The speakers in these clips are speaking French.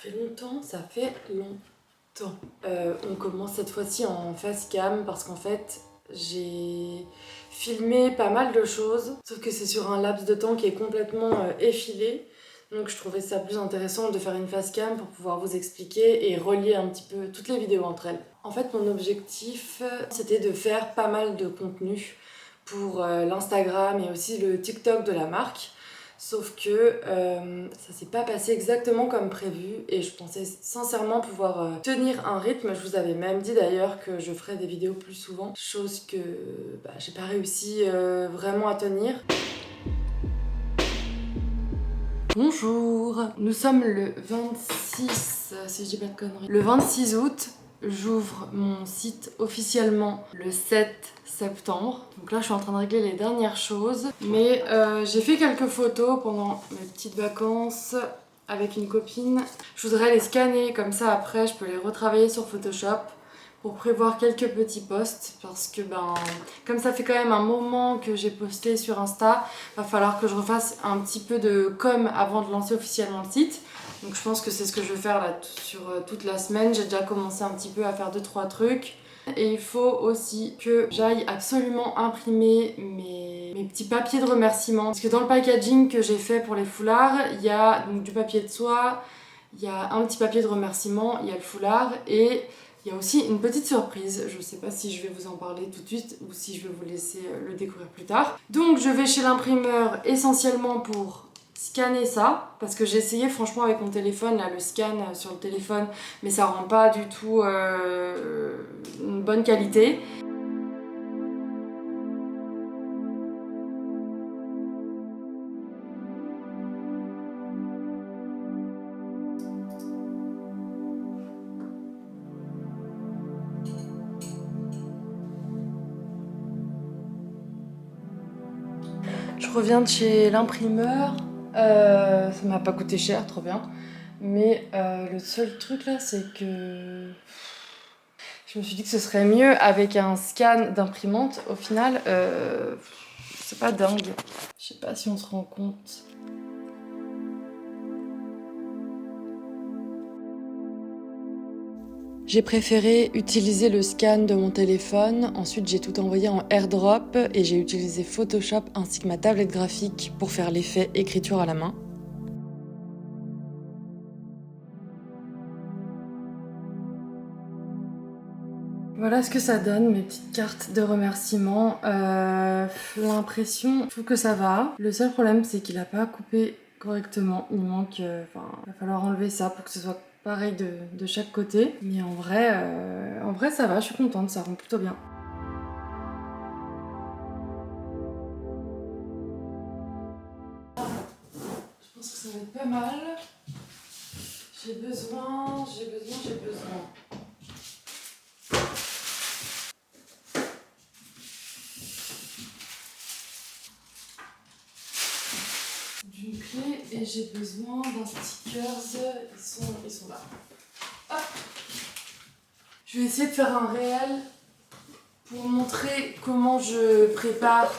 fait longtemps, ça fait longtemps. On commence cette fois-ci en face cam parce qu'en fait, j'ai filmé pas mal de choses, sauf que c'est sur un laps de temps qui est complètement effilé. Donc je trouvais ça plus intéressant de faire une face cam pour pouvoir vous expliquer et relier un petit peu toutes les vidéos entre elles. En fait, mon objectif, c'était de faire pas mal de contenu pour l'Instagram et aussi le TikTok de la marque. Sauf que ça s'est pas passé exactement comme prévu et je pensais sincèrement pouvoir tenir un rythme. Je vous avais même dit d'ailleurs que je ferais des vidéos plus souvent, chose que j'ai pas réussi vraiment à tenir. Bonjour, nous sommes le 26, si je dis pas de conneries, le 26 août. J'ouvre mon site officiellement le 7 septembre. Donc là, je suis en train de régler les dernières choses. Mais j'ai fait quelques photos pendant mes petites vacances avec une copine. Je voudrais les scanner, comme ça après, je peux les retravailler sur Photoshop pour prévoir quelques petits posts. Parce que comme ça fait quand même un moment que j'ai posté sur Insta, va falloir que je refasse un petit peu de com avant de lancer officiellement le site. Donc je pense que c'est ce que je vais faire là sur toute la semaine. J'ai déjà commencé un petit peu à faire 2-3 trucs. Et il faut aussi que j'aille absolument imprimer mes petits papiers de remerciement. Parce que dans le packaging que j'ai fait pour les foulards, il y a donc du papier de soie, il y a un petit papier de remerciement, il y a le foulard et il y a aussi une petite surprise. Je sais pas si je vais vous en parler tout de suite ou si je vais vous laisser le découvrir plus tard. Donc je vais chez l'imprimeur essentiellement pour scanner ça, parce que j'ai essayé franchement avec mon téléphone, là, le scan sur le téléphone, mais ça rend pas du tout une bonne qualité. Je reviens de chez l'imprimeur, ça m'a pas coûté cher, trop bien. Mais le seul truc là, c'est que je me suis dit que ce serait mieux avec un scan d'imprimante. Au final, c'est pas dingue. Je sais pas si on se rend compte. J'ai préféré utiliser le scan de mon téléphone, ensuite j'ai tout envoyé en AirDrop et j'ai utilisé Photoshop ainsi que ma tablette graphique pour faire l'effet écriture à la main. Voilà ce que ça donne, mes petites cartes de remerciement. L'impression, je trouve que ça va. Le seul problème, c'est qu'il n'a pas coupé correctement. Il manque... il va falloir enlever ça pour que ce soit pareil de chaque côté. Mais en vrai, ça va, je suis contente, ça rend plutôt bien. Je pense que ça va être pas mal. J'ai besoin. D'une clé et j'ai besoin d'un stickers. Ils sont là. Hop. Je vais essayer de faire un réel pour montrer comment je prépare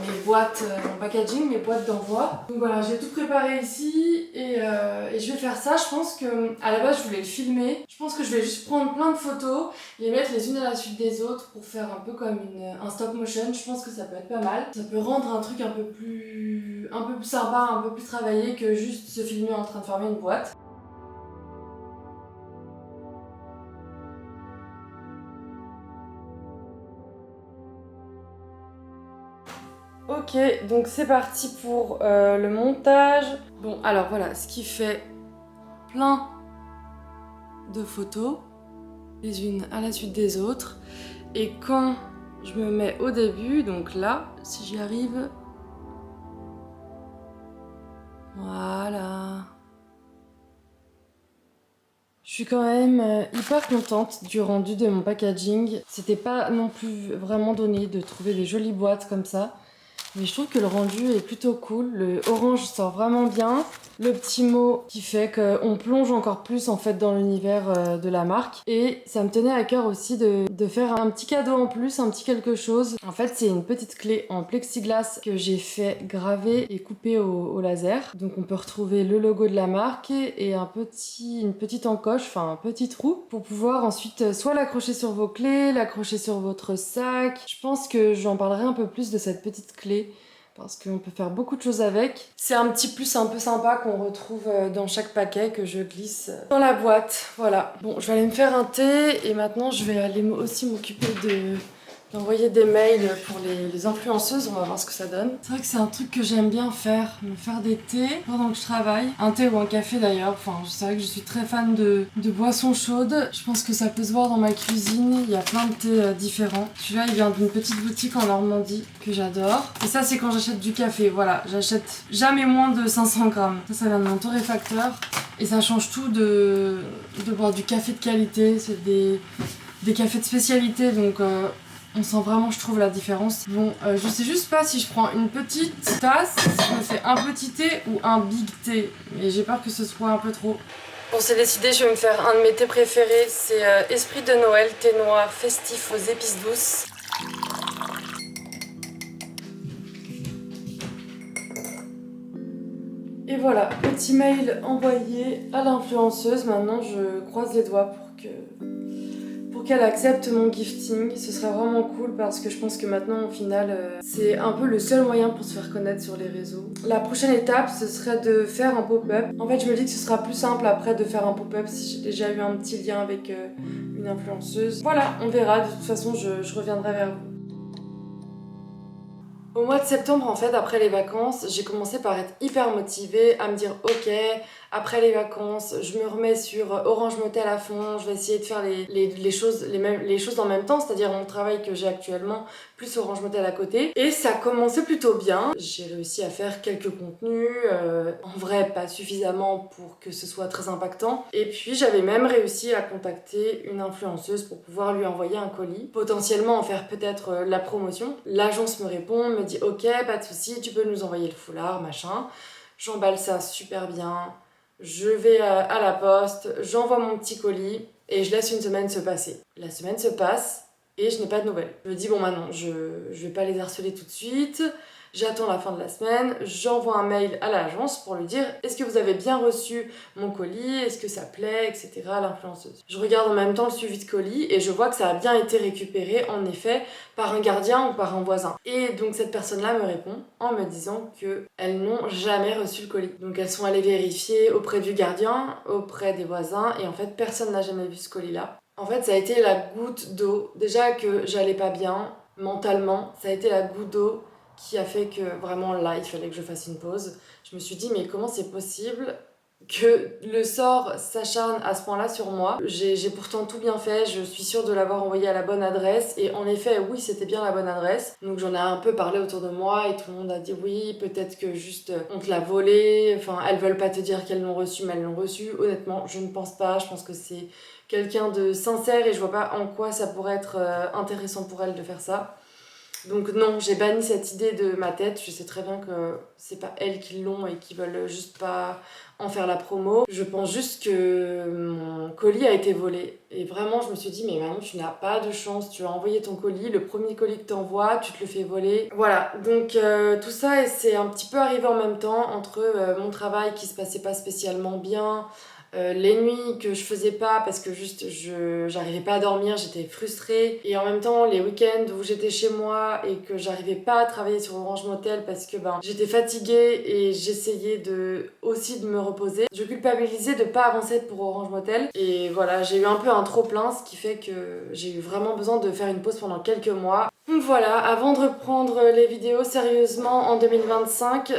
mes boîtes, mon packaging, mes boîtes d'envoi. Donc voilà, j'ai tout préparé ici et je vais faire ça. Je pense que à la base je voulais le filmer. Je pense que je vais juste prendre plein de photos, les mettre les unes à la suite des autres pour faire un peu comme un stop motion. Je pense que ça peut être pas mal. Ça peut rendre un truc un peu plus sympa, un peu plus travaillé que juste se filmer en train de fermer une boîte. Ok, donc c'est parti pour le montage. Bon, alors voilà, ce qui fait plein de photos, les unes à la suite des autres. Et quand je me mets au début, donc là, si j'y arrive, voilà. Je suis quand même hyper contente du rendu de mon packaging. C'était pas non plus vraiment donné de trouver des jolies boîtes comme ça. Mais je trouve que le rendu est plutôt cool. Le orange sort vraiment bien. Le petit mot qui fait qu'on plonge encore plus en fait dans l'univers de la marque. Et ça me tenait à cœur aussi de faire un petit cadeau en plus, un petit quelque chose. En fait, c'est une petite clé en plexiglas que j'ai fait graver et couper au laser. Donc on peut retrouver le logo de la marque et une petite encoche, enfin un petit trou pour pouvoir ensuite soit l'accrocher sur vos clés, l'accrocher sur votre sac. Je pense que j'en parlerai un peu plus de cette petite clé parce qu'on peut faire beaucoup de choses avec. C'est un petit plus un peu sympa qu'on retrouve dans chaque paquet que je glisse dans la boîte. Voilà. Bon, je vais aller me faire un thé et maintenant je vais aller aussi m'occuper d'envoyer des mails pour les influenceuses, on va voir ce que ça donne. C'est vrai que c'est un truc que j'aime bien faire, me faire des thés pendant que je travaille. Un thé ou un café d'ailleurs, enfin c'est vrai que je suis très fan de boissons chaudes. Je pense que ça peut se voir dans ma cuisine, il y a plein de thés différents. Celui-là il vient d'une petite boutique en Normandie que j'adore. Et ça c'est quand j'achète du café, voilà, j'achète jamais moins de 500 grammes. Ça vient de mon torréfacteur et ça change tout de boire du café de qualité, c'est des cafés de spécialité donc... on sent vraiment, je trouve, la différence. Bon, je sais juste pas si je prends une petite tasse, si je me fais un petit thé ou un big thé. Mais j'ai peur que ce soit un peu trop. Bon, c'est décidé, je vais me faire un de mes thés préférés. C'est Esprit de Noël, thé noir festif aux épices douces. Et voilà, petit mail envoyé à l'influenceuse. Maintenant, je croise les doigts pour qu'elle accepte mon gifting. Ce serait vraiment cool parce que je pense que maintenant au final c'est un peu le seul moyen pour se faire connaître sur les réseaux. La prochaine étape ce serait de faire un pop-up. En fait je me dis que ce sera plus simple après de faire un pop-up si j'ai déjà eu un petit lien avec une influenceuse. Voilà, on verra, de toute façon je reviendrai vers vous. Au mois de septembre, en fait, après les vacances, j'ai commencé par être hyper motivée, à me dire ok, après les vacances, je me remets sur Orange Motel à fond, je vais essayer de faire les choses en même temps, c'est-à-dire mon travail que j'ai actuellement, plus Orange Motel à côté. Et ça commençait plutôt bien. J'ai réussi à faire quelques contenus, en vrai pas suffisamment pour que ce soit très impactant. Et puis j'avais même réussi à contacter une influenceuse pour pouvoir lui envoyer un colis, potentiellement en faire peut-être la promotion. L'agence me répond, me dit ok, pas de souci, tu peux nous envoyer le foulard, machin. J'emballe ça super bien. Je vais à la poste, j'envoie mon petit colis et je laisse une semaine se passer. La semaine se passe et je n'ai pas de nouvelles. Je me dis bon maintenant, je vais pas les harceler tout de suite. J'attends la fin de la semaine, j'envoie un mail à l'agence pour lui dire est-ce que vous avez bien reçu mon colis, est-ce que ça plaît, etc. à l'influenceuse. Je regarde en même temps le suivi de colis et je vois que ça a bien été récupéré en effet par un gardien ou par un voisin. Et donc cette personne-là me répond en me disant qu'elles n'ont jamais reçu le colis. Donc elles sont allées vérifier auprès du gardien, auprès des voisins et en fait personne n'a jamais vu ce colis-là. En fait ça a été la goutte d'eau. Déjà que j'allais pas bien mentalement, ça a été la goutte d'eau qui a fait que vraiment là il fallait que je fasse une pause. Je me suis dit mais comment c'est possible que le sort s'acharne à ce point-là sur moi. J'ai pourtant tout bien fait, je suis sûre de l'avoir envoyé à la bonne adresse et en effet oui c'était bien la bonne adresse. Donc j'en ai un peu parlé autour de moi et tout le monde a dit oui peut-être que juste on te l'a volé, enfin elles veulent pas te dire qu'elles l'ont reçu mais elles l'ont reçu. Honnêtement je ne pense pas, je pense que c'est quelqu'un de sincère et je vois pas en quoi ça pourrait être intéressant pour elles de faire ça. Donc non, j'ai banni cette idée de ma tête, je sais très bien que c'est pas elles qui l'ont et qui veulent juste pas en faire la promo. Je pense juste que mon colis a été volé. Et vraiment, je me suis dit, mais Manon, tu n'as pas de chance, tu as envoyé ton colis, le premier colis que t'envoies, tu te le fais voler. Voilà, donc tout ça, c'est un petit peu arrivé en même temps entre mon travail qui se passait pas spécialement bien, les nuits que je faisais pas parce que juste j'arrivais pas à dormir, j'étais frustrée et en même temps les week-ends où j'étais chez moi et que j'arrivais pas à travailler sur Orange Motel parce que j'étais fatiguée et j'essayais aussi de me reposer. Je culpabilisais de pas avancer pour Orange Motel et voilà, j'ai eu un peu un trop plein, ce qui fait que j'ai eu vraiment besoin de faire une pause pendant quelques mois. Donc voilà, avant de reprendre les vidéos sérieusement en 2025,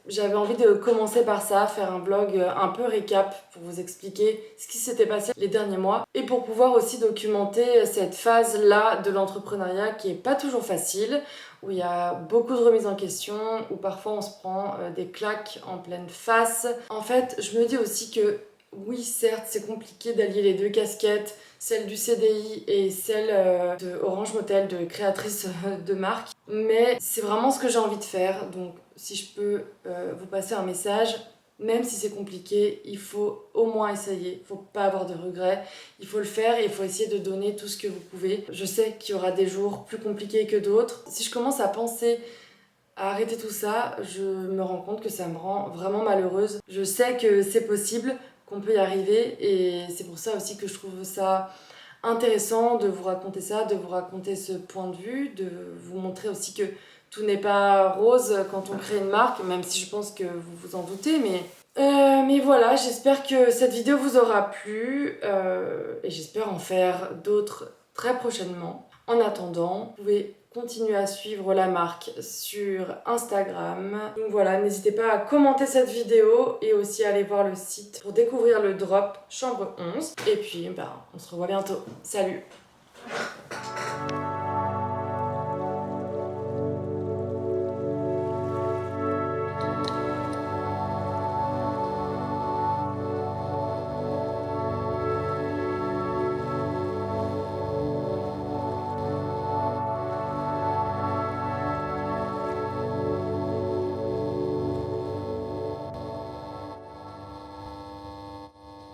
j'avais envie de commencer par ça, faire un vlog un peu récap pour vous expliquer ce qui s'était passé les derniers mois et pour pouvoir aussi documenter cette phase-là de l'entrepreneuriat qui est pas toujours facile, où il y a beaucoup de remises en question, où parfois on se prend des claques en pleine face. En fait, je me dis aussi que Oui, certes, c'est compliqué d'allier les deux casquettes, celle du CDI et celle de Orange Motel, de créatrice de marque. Mais c'est vraiment ce que j'ai envie de faire. Donc, si je peux vous passer un message, même si c'est compliqué, il faut au moins essayer. Il faut pas avoir de regrets. Il faut le faire et il faut essayer de donner tout ce que vous pouvez. Je sais qu'il y aura des jours plus compliqués que d'autres. Si je commence à penser à arrêter tout ça, je me rends compte que ça me rend vraiment malheureuse. Je sais que c'est possible, qu'on peut y arriver et c'est pour ça aussi que je trouve ça intéressant de vous raconter ça, de vous raconter ce point de vue, de vous montrer aussi que tout n'est pas rose quand on crée une marque, même si je pense que vous vous en doutez, mais voilà, j'espère que cette vidéo vous aura plu et j'espère en faire d'autres très prochainement. En attendant, vous pouvez continuer à suivre la marque sur Instagram. Donc voilà, n'hésitez pas à commenter cette vidéo et aussi à aller voir le site pour découvrir le drop Chambre 11. Et puis, on se revoit bientôt. Salut!